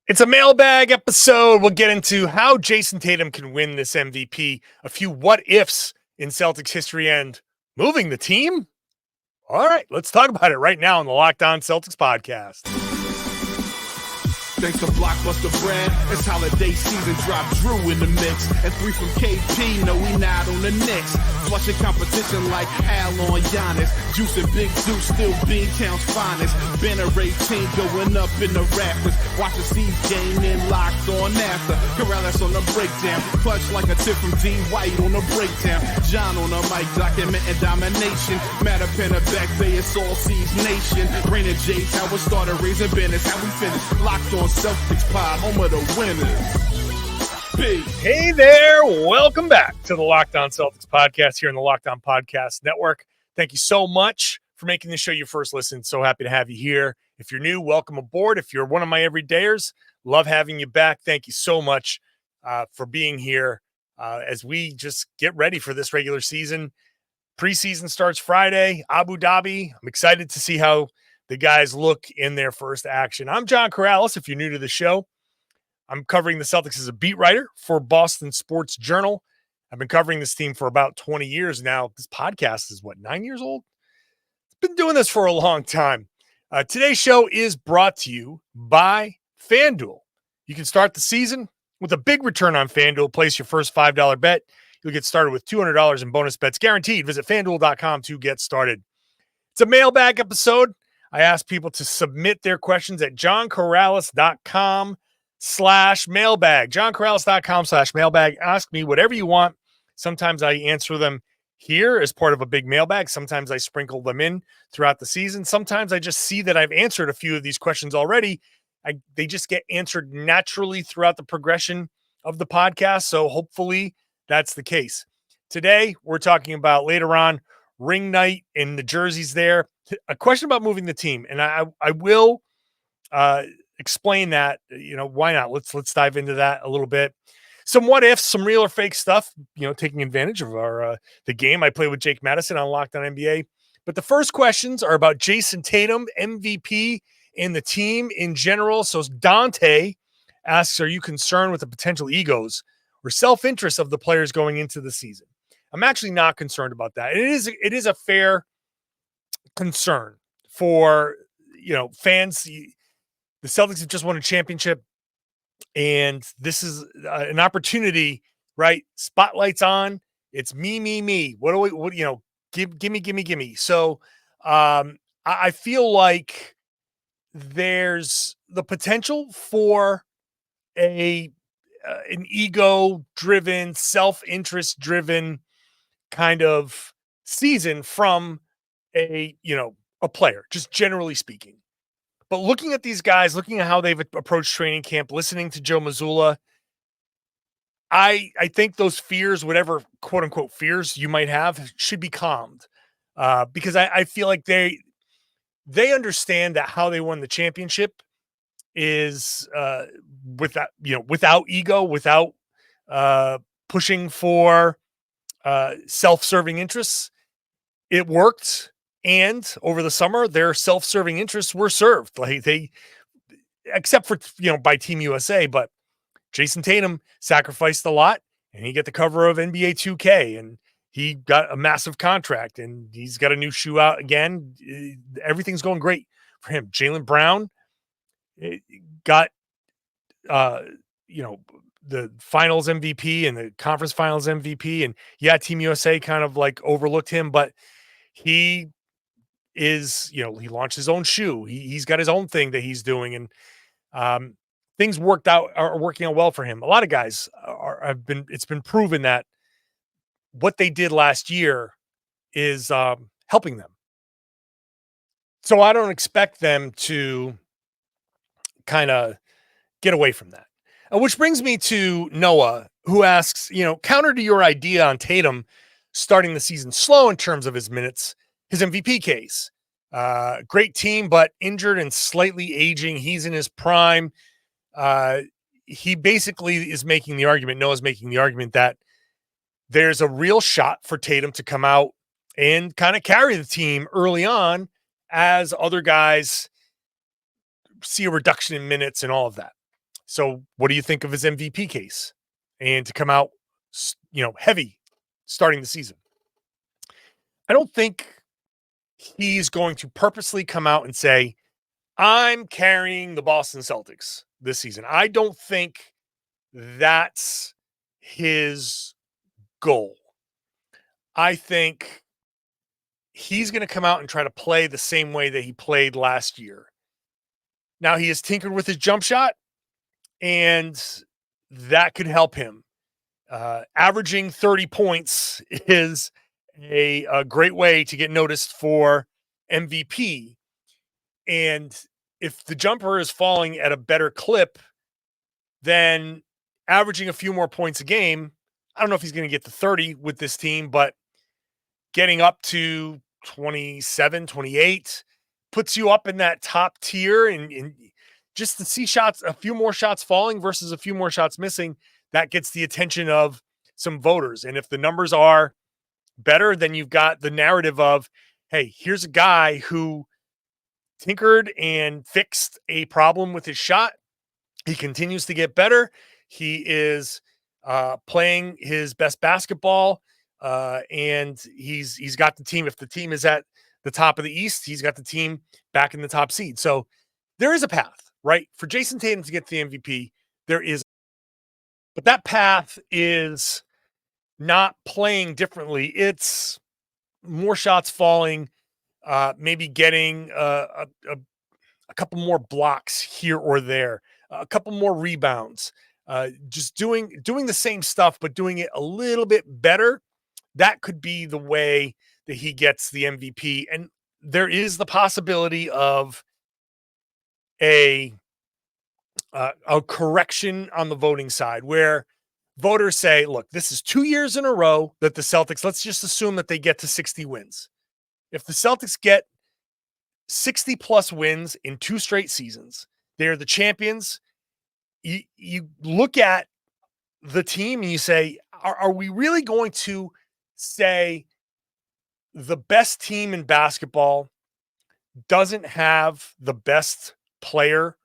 It's a mailbag episode. We'll get into how Jayson Tatum can win this MVP, a few what-ifs in Celtics history, and moving the team. All right, let's talk about it right now on the Locked On Celtics podcast. Thanks to Blockbuster Brand, it's holiday season. Drop Drew in the mix, and 3 from KP. No, we not on the Knicks. Flushing competition like Al on Giannis. Juice and Big Deuce, still Beantown's finest. Banner 18 going up in the rafters. Watch the C's game in Locked On after. Karalis on the breakdown. Clutch like a tip from D. White on the breakdown. John on the mic documenting domination. Matter pen a back bay, it's all C's nation. Rain and J's, how we started raising business. How we finish. Locked On Celtics pod, home of the winners. Big. Hey there, welcome back to the Locked On Celtics podcast here in the Locked On Podcast Network. Thank you so much for making this show your first listen. So happy to have you here. If you're new, welcome aboard. If you're one of my everydayers, love having you back. Thank you so much for being here as we just get ready for this regular season. Preseason starts Friday, Abu Dhabi. I'm excited to see how the guys look in their first action. I'm John Karalis. If you're new to the show, I'm covering the Celtics as a beat writer for Boston Sports Journal. I've been covering this team for about 20 years now. This podcast is, 9 years old? It's been doing this for a long time. Today's show is brought to you by FanDuel. You can start the season with a big return on FanDuel. Place your first $5 bet. You'll get started with $200 in bonus bets guaranteed. Visit FanDuel.com to get started. It's a mailbag episode. I asked people to submit their questions at johnkaralis.com/mailbag. johnkaralis.com/mailbag. Ask me whatever you want. Sometimes I answer them here as part of a big mailbag. Sometimes I sprinkle them in throughout the season. Sometimes I just see that I've answered a few of these questions already. They just get answered naturally throughout the progression of the podcast. So hopefully that's the case. Today, we're talking about later on ring night in the jerseys there. A question about moving the team, and I will explain that. Why not? Let's dive into that a little bit. Some what ifs, some real or fake stuff. Taking advantage of our the game I play with Jake Madison on Locked On NBA. But the first questions are about Jayson Tatum, MVP, and the team in general. So Dante asks, "Are you concerned with the potential egos or self-interest of the players going into the season?" I'm actually not concerned about that. It is a fair concern for fans. The Celtics have just won a championship, and this is an opportunity, right? Spotlight's on. It's me. What do we? Give me. So I feel like there's the potential for an ego-driven, self-interest-driven kind of season from a player, just generally speaking. But looking at these guys, looking at how they've approached training camp, listening to Joe Mazzulla, I think those fears, whatever quote unquote fears you might have, should be calmed because I feel like they understand that how they won the championship is without ego, without pushing for self-serving interests. It worked, and over the summer, their self-serving interests were served. Like they, except for by Team USA, but Jayson Tatum sacrificed a lot, and he got the cover of NBA 2K, and he got a massive contract, and he's got a new shoe out again. Everything's going great for him. Jaylen Brown got the finals MVP and the conference finals MVP. And Team USA kind of like overlooked him, but he is, he launched his own shoe. He's got his own thing that he's doing. And things are working out well for him. A lot of guys it's been proven that what they did last year is helping them. So I don't expect them to kind of get away from that. Which brings me to Noah, who asks, counter to your idea on Tatum starting the season slow in terms of his minutes, his MVP case. Great team, but injured and slightly aging. He's in his prime. He basically is making the argument, Noah's making the argument that there's a real shot for Tatum to come out and kind of carry the team early on as other guys see a reduction in minutes and all of that. So what do you think of his MVP case? And to come out, heavy starting the season. I don't think he's going to purposely come out and say, I'm carrying the Boston Celtics this season. I don't think that's his goal. I think he's going to come out and try to play the same way that he played last year. Now, he has tinkered with his jump shot, and that could help him. Averaging 30 points is a great way to get noticed for MVP. And if the jumper is falling at a better clip, then averaging a few more points a game, I don't know if he's going to get to 30 with this team, but getting up to 27, 28 puts you up in that top tier. And just to see shots, a few more shots falling versus a few more shots missing, that gets the attention of some voters. And if the numbers are better, then you've got the narrative of, hey, here's a guy who tinkered and fixed a problem with his shot. He continues to get better. He is playing his best basketball, and he's got the team. If the team is at the top of the East, he's got the team back in the top seed. So there is a path, right, for Jayson Tatum to get the MVP. There is, but that path is not playing differently. It's more shots falling, maybe getting a couple more blocks here or there, a couple more rebounds, just doing the same stuff, but doing it a little bit better. That could be the way that he gets the MVP. And there is the possibility of a correction on the voting side where voters say, look, this is 2 years in a row that the Celtics, let's just assume that they get to 60 wins. If the Celtics get 60 plus wins in 2 straight seasons, they're the champions. You look at the team and you say, are we really going to say the best team in basketball doesn't have the best player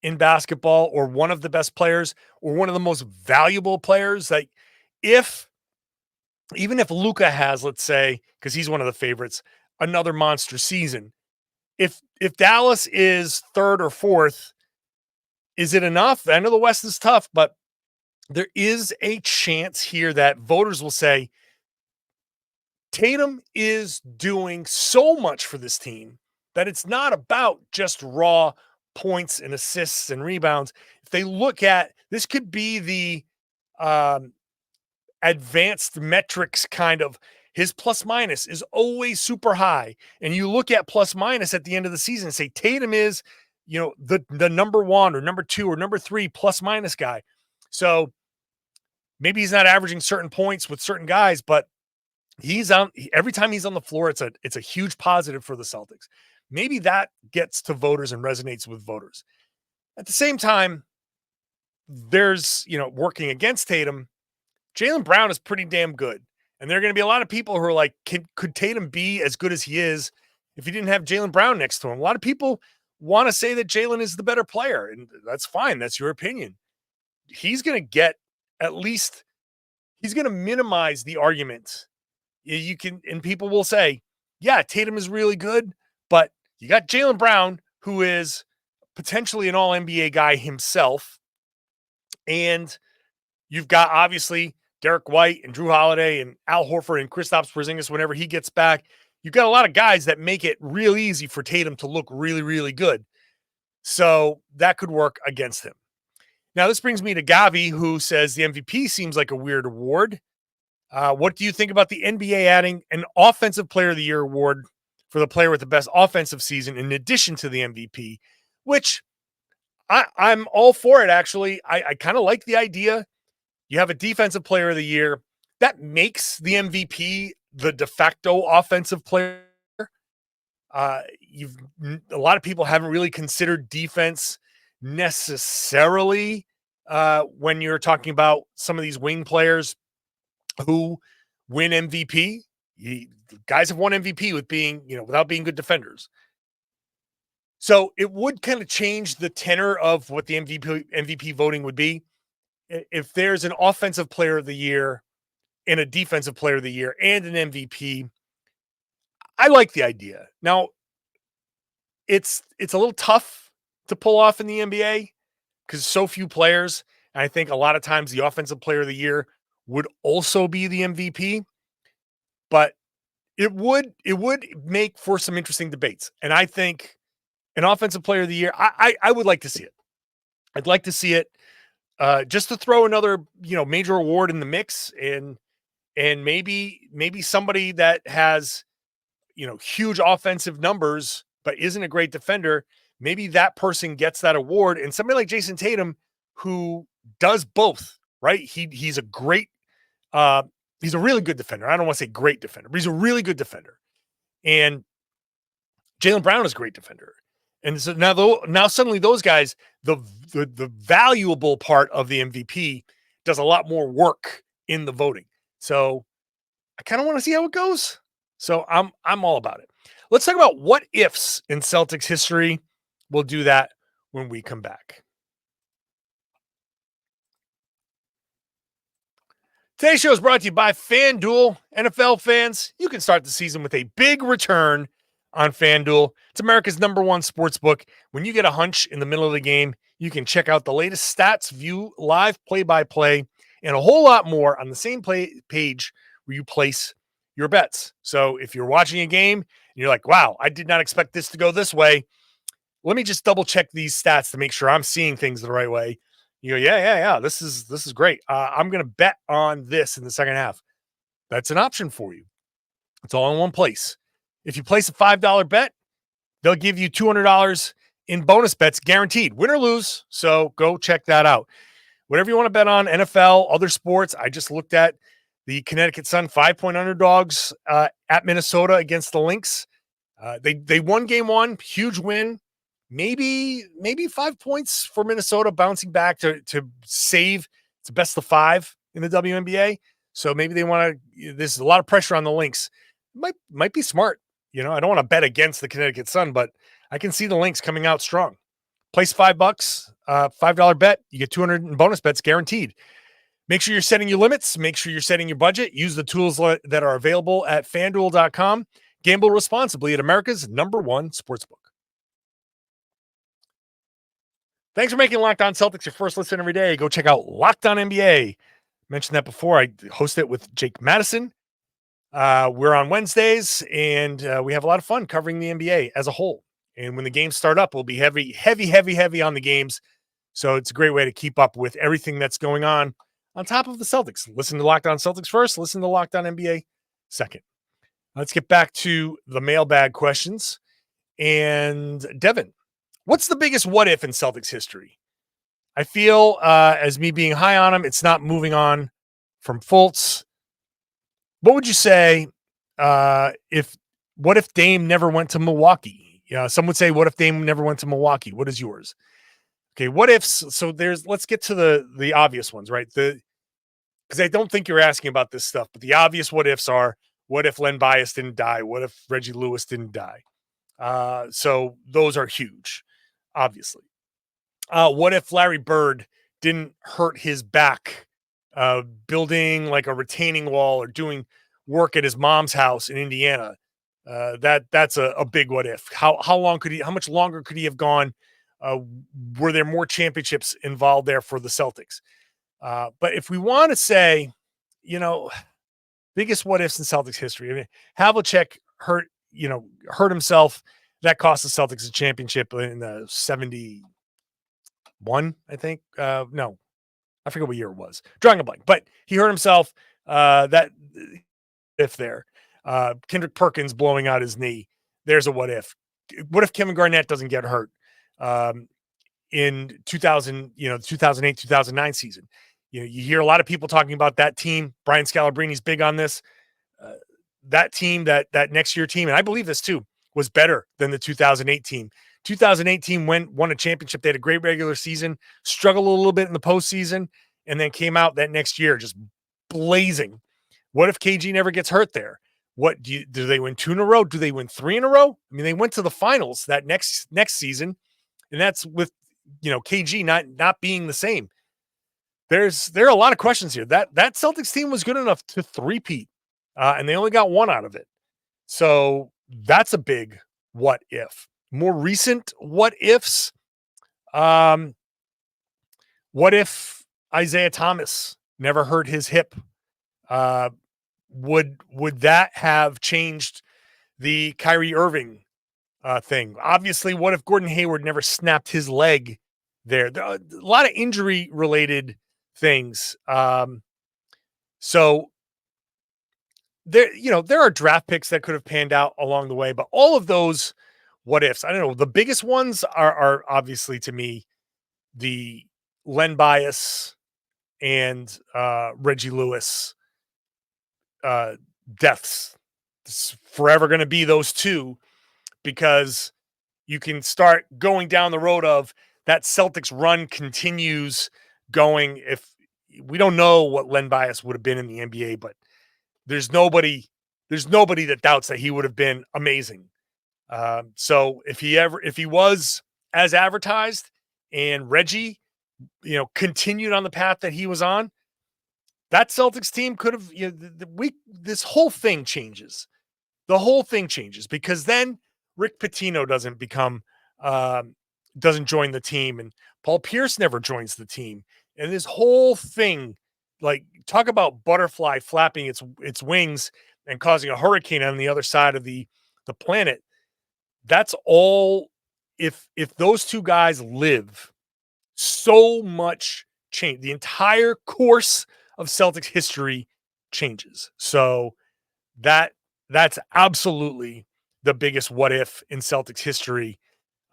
in basketball, or one of the best players, or one of the most valuable players? Like, even if Luka has, let's say, because he's one of the favorites, another monster season, if Dallas is third or fourth, is it enough? I know the West is tough, but there is a chance here that voters will say Tatum is doing so much for this team that it's not about just raw points and assists and rebounds. If they look at this, could be the advanced metrics kind of, his plus minus is always super high. And you look at plus minus at the end of the season and say Tatum is, the number 1 or number 2 or number 3 plus minus guy. So maybe he's not averaging certain points with certain guys, but every time he's on the floor, it's a huge positive for the Celtics. Maybe that gets to voters and resonates with voters. At the same time, there's, working against Tatum, Jaylen Brown is pretty damn good. And there are going to be a lot of people who are like, could Tatum be as good as he is if he didn't have Jaylen Brown next to him? A lot of people want to say that Jaylen is the better player, and that's fine. That's your opinion. He's going to get, at least he's going to minimize the argument. And people will say, yeah, Tatum is really good, but you got Jaylen Brown, who is potentially an all-NBA guy himself. And you've got, obviously, Derek White and Drew Holiday and Al Horford and Kristaps Porzingis whenever he gets back. You've got a lot of guys that make it real easy for Tatum to look really, really good. So that could work against him. Now, this brings me to Gavi, who says the MVP seems like a weird award. What do you think about the NBA adding an Offensive Player of the Year award for the player with the best offensive season in addition to the MVP? Which I'm all for it, actually. I kind of like the idea. You have a Defensive Player of the Year. That makes the MVP the de facto offensive player. A lot of people haven't really considered defense necessarily when you're talking about some of these wing players who win MVP. Guys have won MVP with being, without being good defenders. So it would kind of change the tenor of what the MVP voting would be. If there's an offensive player of the year and a defensive player of the year and an MVP, I like the idea. Now, it's a little tough to pull off in the NBA because so few players. And I think a lot of times the offensive player of the year would also be the MVP, but it would make for some interesting debates. And I think an offensive player of the year, I would like to see it. I'd like to see it just to throw another, major award in the mix, and maybe somebody that has, huge offensive numbers but isn't a great defender, maybe that person gets that award. And somebody like Jayson Tatum, who does both, right? He's a great uh he's a really good defender. I don't want to say great defender, but he's a really good defender. And Jaylen Brown is a great defender. And so now suddenly those guys, the valuable part of the MVP does a lot more work in the voting. So I kind of want to see how it goes. So I'm all about it. Let's talk about what ifs in Celtics history. We'll do that when we come back. Today's show is brought to you by FanDuel. NFL fans, you can start the season with a big return on FanDuel. It's America's #1 sports book. When you get a hunch in the middle of the game, you can check out the latest stats, view live play-by-play, and a whole lot more on the same page where you place your bets. So if you're watching a game and you're like, wow, I did not expect this to go this way, let me just double check these stats to make sure I'm seeing things the right way. You go, yeah. This is great. I'm going to bet on this in the second half. That's an option for you. It's all in one place. If you place a $5 bet, they'll give you $200 in bonus bets guaranteed, win or lose. So go check that out. Whatever you want to bet on, NFL, other sports. I just looked at the Connecticut Sun 5-point underdogs at Minnesota against the Lynx. They won game one, huge win. Maybe 5 points for Minnesota, bouncing back to save. It's a best of 5 in the WNBA. So maybe they want to. There's a lot of pressure on the Lynx. Might be smart. I don't want to bet against the Connecticut Sun, but I can see the Lynx coming out strong. Place $5, $5 bet. You get 200 in bonus bets guaranteed. Make sure you're setting your limits. Make sure you're setting your budget. Use the tools that are available at FanDuel.com. Gamble responsibly at America's #1 sportsbook. Thanks for making Locked On Celtics your first listen every day. Go check out Locked On NBA. Mentioned that before. I host it with Jake Madison. We're on Wednesdays, and we have a lot of fun covering the NBA as a whole. And when the games start up, we'll be heavy on the games. So it's a great way to keep up with everything that's going on top of the Celtics. Listen to Locked On Celtics first. Listen to Locked On NBA second. Let's get back to the mailbag questions. And Devin, what's the biggest what if in Celtics history? I feel, as me being high on him, it's not moving on from Fultz. What would you say what if Dame never went to Milwaukee? Some would say, what if Dame never went to Milwaukee? What is yours? Okay, what ifs? So let's get to the obvious ones, right? Because I don't think you're asking about this stuff, but the obvious what ifs are: what if Len Bias didn't die? What if Reggie Lewis didn't die? So those are huge, obviously. What if Larry Bird didn't hurt his back building like a retaining wall or doing work at his mom's house in Indiana? That's a big what if. How much longer could he have gone? Were there more championships involved there for the Celtics? But if we want to say, biggest what ifs in Celtics history, I mean, Havlicek hurt himself. That cost the Celtics a championship in the 71, I think. No, I forget what year it was. Drawing a blank, but he hurt himself. That if there, Kendrick Perkins blowing out his knee. There's a what if. What if Kevin Garnett doesn't get hurt in 2008, 2009 season? You hear a lot of people talking about that team. Brian Scalabrini's big on this. That team, that next year team, and I believe this too, was better than the 2008 team. 2008 team won a championship. They had a great regular season, struggled a little bit in the postseason, and then came out that next year just blazing. What if KG never gets hurt there? Do they win 2 in a row? Do they win 3 in a row? I mean, they went to the finals that next season, and that's with, KG not being the same. There are a lot of questions here. That Celtics team was good enough to three-peat, and they only got one out of it. So that's a big what if. More recent what ifs. What if Isaiah Thomas never hurt his hip? Would that have changed the Kyrie Irving thing? Obviously, what if Gordon Hayward never snapped his leg there? There are a lot of injury related things. So there are draft picks that could have panned out along the way, but all of those what ifs, I don't know. The biggest ones are obviously to me the Len Bias and Reggie Lewis deaths. It's forever going to be those two, because you can start going down the road of that Celtics run continues going. If we don't know what Len Bias would have been in the NBA, but there's nobody that doubts that he would have been amazing. So if he was as advertised and Reggie, continued on the path that he was on, that Celtics team could have, this whole thing changes. The whole thing changes, because then Rick Pitino doesn't join the team, and Paul Pierce never joins the team. And this whole thing, like, talk about butterfly flapping its wings and causing a hurricane on the other side of the planet. That's all. If those two guys live, so much change. The entire course of Celtics history changes. So that's absolutely the biggest what if in Celtics history.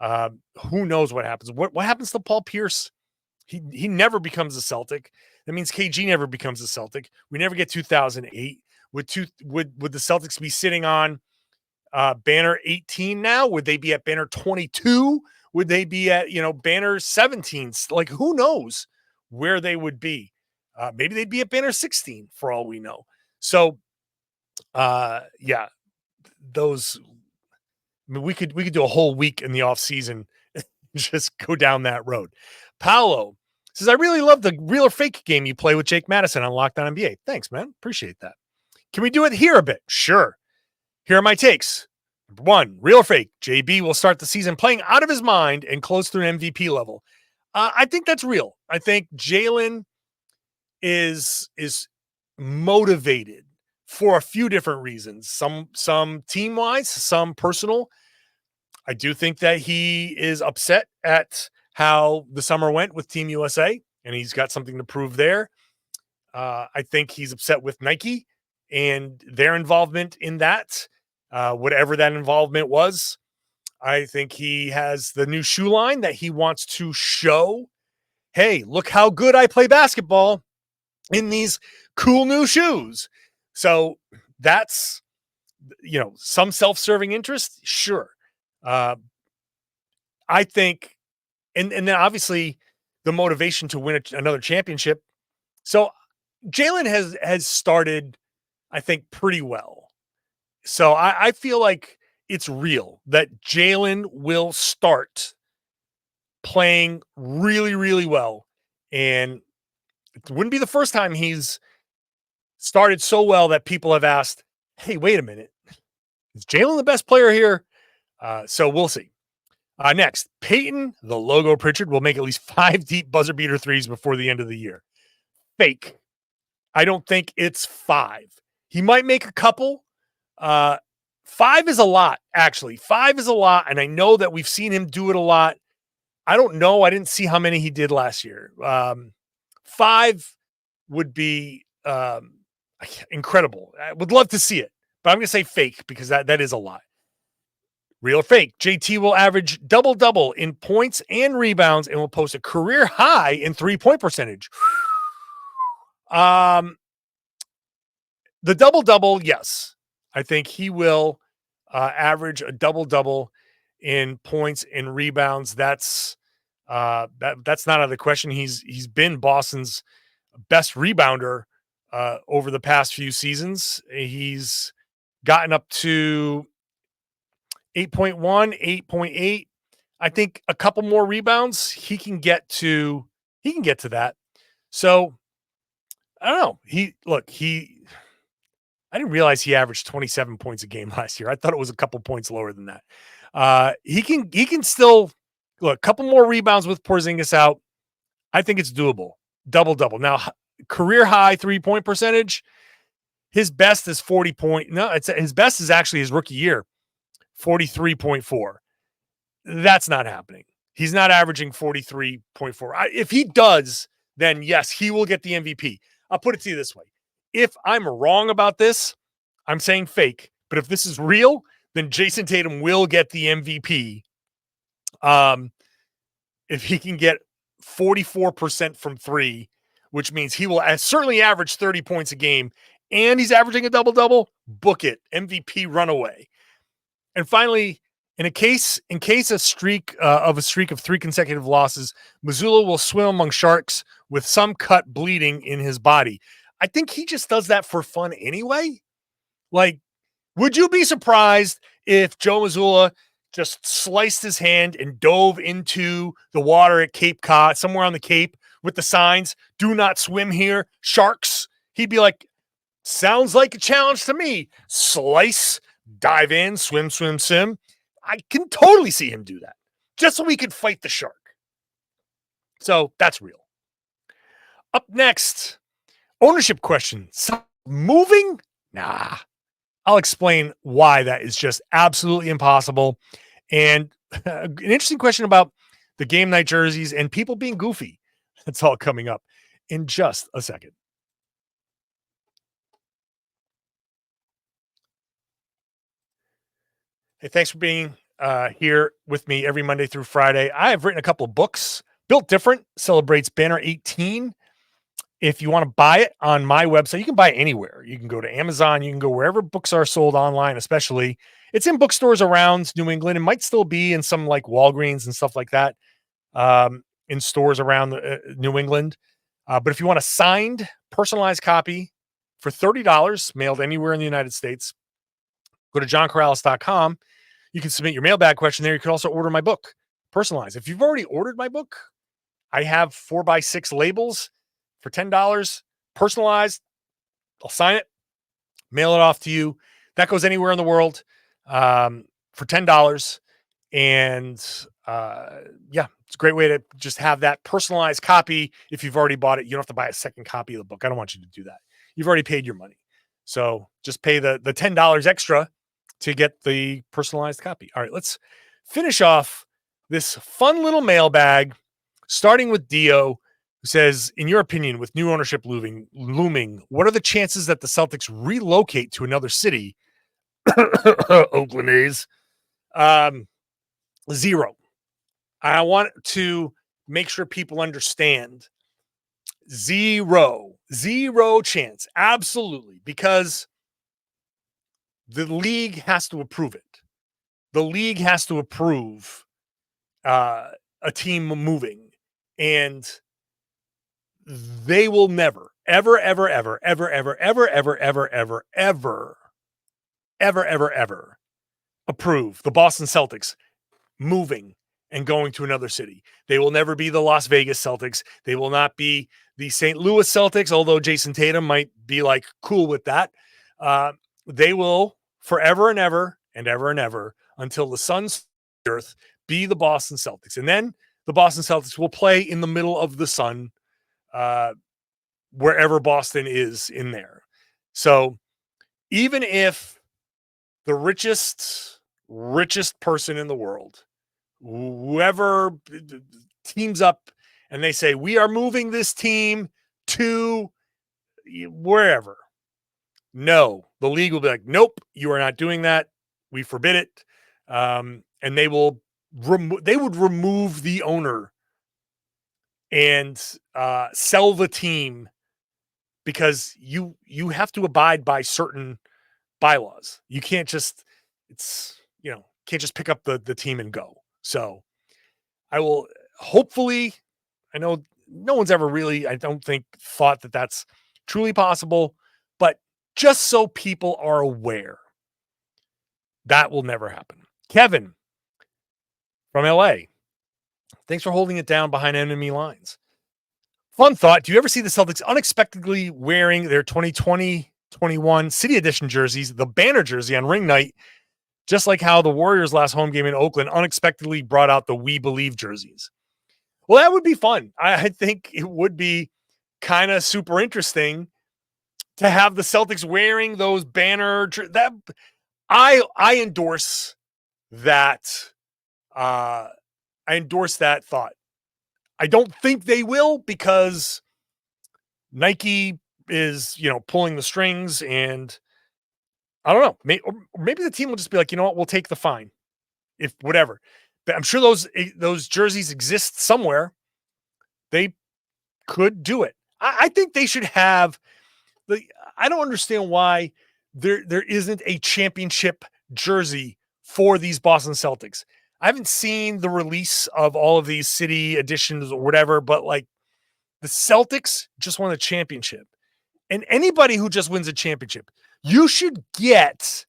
Who knows what happens? What happens to Paul Pierce? He never becomes a Celtic. That means KG never becomes a Celtic. We never get 2008. Would the Celtics be sitting on banner 18 now? Would they be at banner 22? Would they be at banner 17? Like, who knows where they would be? Maybe they'd be at banner 16 for all we know. So yeah, those. I mean, we could do a whole week in the off season, just go down that road. Paolo says, I really love the real or fake game you play with Jake Madison on Locked On NBA. Thanks, man. Appreciate that. Can we do it here a bit? Sure. Here are my takes. Number 1, real or fake? JB will start the season playing out of his mind and close to an MVP level. I think that's real. I think Jaylen is motivated for a few different reasons. Some team-wise, some personal. I do think that he is upset at how the summer went with Team USA, and he's got something to prove there. I think he's upset with Nike and their involvement in that, whatever that involvement was. I think he has the new shoe line that he wants to show. Hey, look how good I play basketball in these cool new shoes. So that's, some self-serving interest. Sure. I think, and then obviously the motivation to win another championship. So Jaylen has started, I think, pretty well. So I feel like it's real that Jaylen will start playing really, really well. And it wouldn't be the first time he's started so well that people have asked, hey, wait a minute. Is Jaylen the best player here? So we'll see. Next, Peyton, the logo Pritchard, will make at least 5 deep buzzer beater threes before the end of the year. Fake. I don't think it's 5. He might make a couple. 5 is a lot, actually. 5 is a lot, and I know that we've seen him do it a lot. I don't know. I didn't see how many he did last year. 5 would be incredible. I would love to see it, but I'm going to say fake because that is a lot. Real or fake? JT will average double-double in points and rebounds and will post a career high in 3-point percentage. The double-double, yes. I think he will average a double-double in points and rebounds. That's not out of the question. He's been Boston's best rebounder over the past few seasons. He's gotten up to 8.1, 8.8. I think a couple more rebounds, he can get to that. So I don't know. I didn't realize he averaged 27 points a game last year. I thought it was a couple points lower than that. He can still look, a couple more rebounds with Porzingis out. I think it's doable. Double. Now, career high 3-point percentage. His best is 40 point. No, his best is actually his rookie year, 43.4. That's not happening. He's not averaging 43.4. If he does, then yes, he will get the MVP. I'll put it to you this way. If I'm wrong about this, I'm saying fake. But if this is real, then Jayson Tatum will get the MVP. If he can get 44% from three, which means he will certainly average 30 points a game, and he's averaging a double-double, book it. MVP runaway. And finally, in case a streak of 3 consecutive losses, Mazzulla will swim among sharks with some cut bleeding in his body. I think he just does that for fun anyway. Like, would you be surprised if Joe Mazzulla just sliced his hand and dove into the water at Cape Cod, somewhere on the Cape, with the signs, "Do not swim here, sharks"? He'd be like, sounds like a challenge to me. Slice, dive in, swim. I can totally see him do that, just so we could fight the shark. So that's real. Up next, ownership question. Moving? Nah. I'll explain why that is just absolutely impossible. And an interesting question about the game night jerseys and people being goofy. That's all coming up in just a second. Hey, thanks for being here with me every Monday through Friday. I have written a couple of books. Built Different celebrates Banner 18. If you want to buy it on my website, you can buy it anywhere. You can go to Amazon. You can go wherever books are sold online, especially. It's in bookstores around New England. It might still be in some like Walgreens and stuff like that, in stores around New England. But if you want a signed, personalized copy for $30, mailed anywhere in the United States, go to johnkaralis.com. You can submit your mailbag question there. You can also order my book, personalized. If you've already ordered my book, I have 4x6 labels for $10, personalized. I'll sign it, mail it off to you. That goes anywhere in the world for $10. And yeah, it's a great way to just have that personalized copy. If you've already bought it, you don't have to buy a second copy of the book. I don't want you to do that. You've already paid your money. So just pay the $10 extra to get the personalized copy. All right, let's finish off this fun little mailbag, starting with Dio, who says, in your opinion, with new ownership looming, what are the chances that the Celtics relocate to another city? Oakland A's. 0. I want to make sure people understand. 0 chance. Absolutely. Because the league has to approve it. The league has to approve a team moving, and they will never, ever approve the Boston Celtics moving and going to another city. They will never be the Las Vegas Celtics. They will not be the St. Louis Celtics, although Jayson Tatum might be like cool with that. They will forever and ever until the sun's earth be the Boston Celtics. And then the Boston Celtics will play in the middle of the sun, wherever Boston is in there. So even if the richest person in the world, whoever teams up and they say, we are moving this team to wherever, no, the league will be like, nope, you are not doing that. We forbid it. And they would remove the owner and sell the team, because you have to abide by certain bylaws. You can't just, can't just pick up the team and go. So I will hopefully, I know no one's ever really, I don't think, thought that that's truly possible, but just so people are aware, That will never happen. Kevin from LA. Thanks for holding it down behind enemy lines. Fun thought. Do you ever see the Celtics unexpectedly wearing their 2020-21 City Edition jerseys, the banner jersey on ring night, just like how the Warriors' last home game in Oakland unexpectedly brought out the We Believe jerseys? Well, that would be fun. I think it would be kind of super interesting to have the Celtics wearing those banner. That I endorse that. I endorse that thought. I don't think they will because Nike is, pulling the strings, and I don't know. Maybe the team will just be like, you know what, we'll take the fine, if whatever. But I'm sure those jerseys exist somewhere. They could do it. I think they should have I don't understand why there isn't a championship jersey for these Boston Celtics. I haven't seen the release of all of these city editions or whatever, but like the Celtics just won a championship. And anybody who just wins a championship, you should get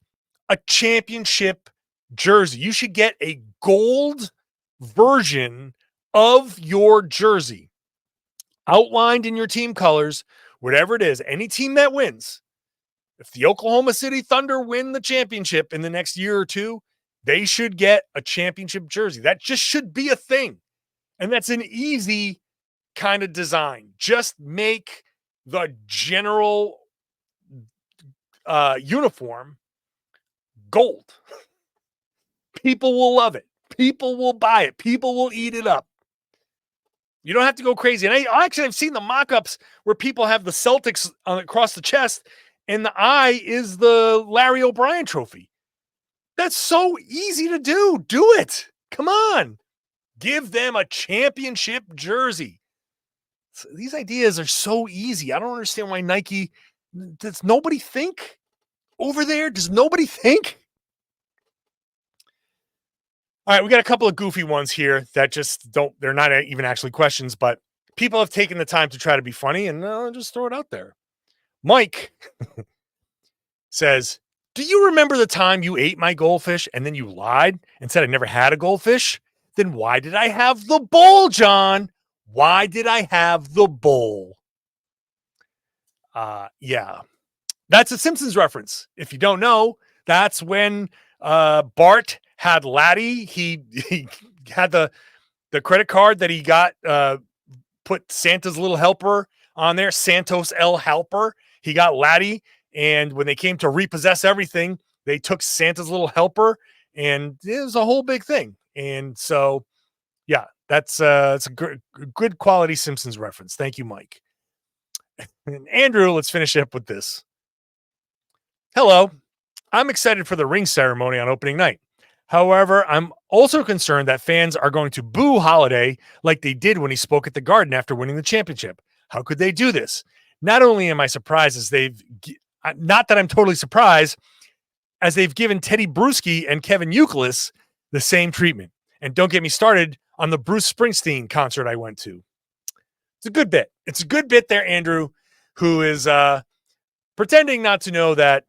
a championship jersey. You should get a gold version of your jersey outlined in your team colors, whatever it is, any team that wins. If the Oklahoma City Thunder win the championship in the next year or two, they should get a championship jersey. That just should be a thing. And that's an easy kind of design. Just make the general uniform gold. People will love it. People will buy it. People will eat it up. You don't have to go crazy. And I've seen the mock-ups where people have the Celtics across the chest and the eye is the Larry O'Brien trophy. That's so easy to do. Do it. Come on. Give them a championship jersey. These ideas are so easy. I don't understand why Nike, does nobody think over there? Does nobody think? All right, we got a couple of goofy ones here that just they're not even actually questions, but people have taken the time to try to be funny, and I'll just throw it out there. Mike says, do you remember the time you ate my goldfish and then you lied and said I never had a goldfish? Then why did I have the bowl, John? Why did I have the bowl? Yeah. That's a Simpsons reference. If you don't know, that's when Bart had Laddie. He had the credit card that he got, put Santa's little helper on there, Santos El Helper. He got Laddie, and when they came to repossess everything, they took Santa's little helper, and it was a whole big thing. And so, yeah, it's a good quality Simpsons reference. Thank you, Mike. And Andrew, let's finish up with this. Hello. I'm excited for the ring ceremony on opening night. However, I'm also concerned that fans are going to boo Holiday like they did when he spoke at the Garden after winning the championship. How could they do this? Not only am I surprised not that I'm totally surprised, as they've given Teddy Bruschi and Kevin Youkilis the same treatment. And don't get me started on the Bruce Springsteen concert I went to. It's a good bit. It's a good bit there, Andrew, who is pretending not to know that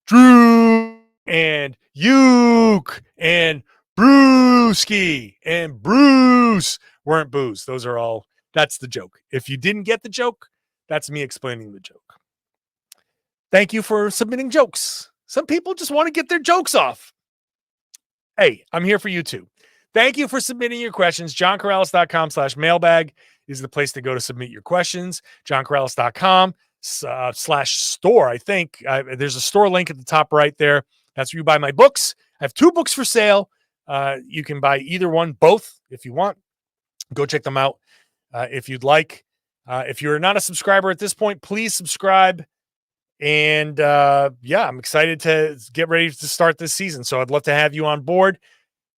Drew and Uke and Brewski and Bruce weren't boos. That's the joke. If you didn't get the joke, that's me explaining the joke. Thank you for submitting jokes. Some people just want to get their jokes off. Hey, I'm here for you too. Thank you for submitting your questions. JohnKaralis.com/mailbag is the place to go to submit your questions. JohnKaralis.com/store. I think there's a store link at the top right there. That's where you buy my books. I have 2 books for sale. You can buy either one, both if you want. Go check them out if you'd like. If you're not a subscriber at this point, please subscribe. And I'm excited to get ready to start this season. So I'd love to have you on board.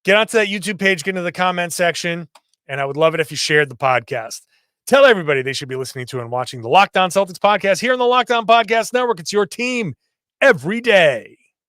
Get onto that YouTube page, get into the comment section, and I would love it if you shared the podcast. Tell everybody they should be listening to and watching the Locked On Celtics podcast here on the Locked On Podcast Network. It's your team every day.